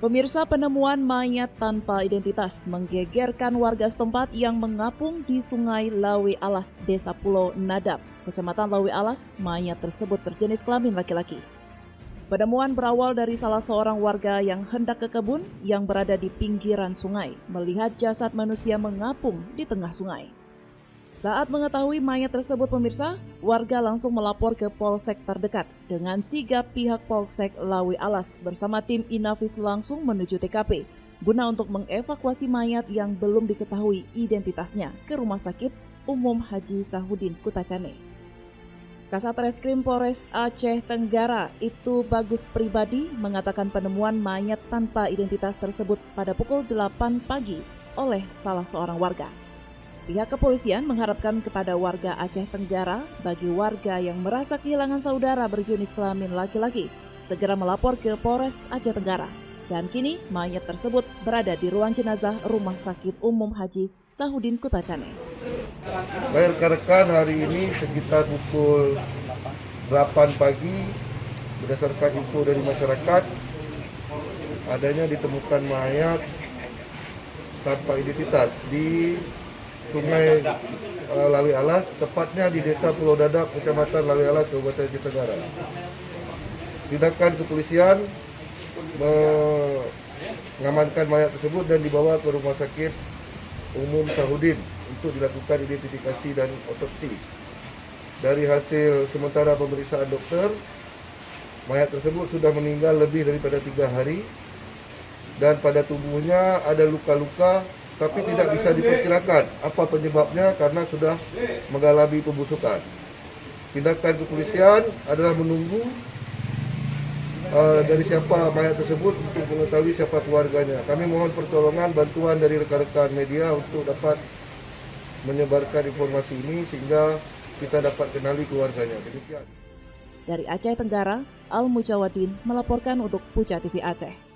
Pemirsa, penemuan mayat tanpa identitas menggegerkan warga setempat yang mengapung di Sungai Lawi Alas, Desa Pulau Nadap, Kecamatan Lawi Alas. Mayat tersebut berjenis kelamin laki-laki. Penemuan berawal dari salah seorang warga yang hendak ke kebun yang berada di pinggiran sungai, melihat jasad manusia mengapung di tengah sungai. Saat mengetahui mayat tersebut, pemirsa, warga langsung melapor ke Polsek terdekat. Dengan sigap pihak Polsek Lawi Alas bersama tim Inafis langsung menuju TKP guna untuk mengevakuasi mayat yang belum diketahui identitasnya ke Rumah Sakit Umum Haji Sahudin Kutacane. Kasat Reskrim Polres Aceh Tenggara, Ibtu Bagus Pribadi, mengatakan penemuan mayat tanpa identitas tersebut pada pukul 8 pagi oleh salah seorang warga. Pihak kepolisian mengharapkan kepada warga Aceh Tenggara, bagi warga yang merasa kehilangan saudara berjenis kelamin laki-laki, segera melapor ke Polres Aceh Tenggara. Dan kini mayat tersebut berada di ruang jenazah Rumah Sakit Umum Haji Sahudin Kutacane. Baik rekan-rekan, hari ini sekitar pukul 8 pagi, berdasarkan info dari masyarakat, adanya ditemukan mayat tanpa identitas di Sungai Lawi Alas, tepatnya di Desa Pulau Nadap, Kecamatan Lawi Alas, Kabupaten Aceh Tenggara. Tindakan kepolisian mengamankan mayat tersebut dan dibawa ke Rumah Sakit Umum Sahudin untuk dilakukan identifikasi dan otopsi. Dari hasil sementara pemeriksaan dokter, mayat tersebut sudah meninggal lebih daripada 3 hari dan pada tubuhnya ada luka-luka, tapi tidak bisa diperkirakan apa penyebabnya karena sudah mengalami pembusukan. Tindakan kepolisian adalah menunggu dari siapa mayat tersebut untuk mengetahui siapa keluarganya. Kami mohon pertolongan bantuan dari rekan-rekan media untuk dapat menyebarkan informasi ini sehingga kita dapat kenali keluarganya. Demikian. Dari Aceh Tenggara, Al Mujawadin melaporkan untuk Puja TV Aceh.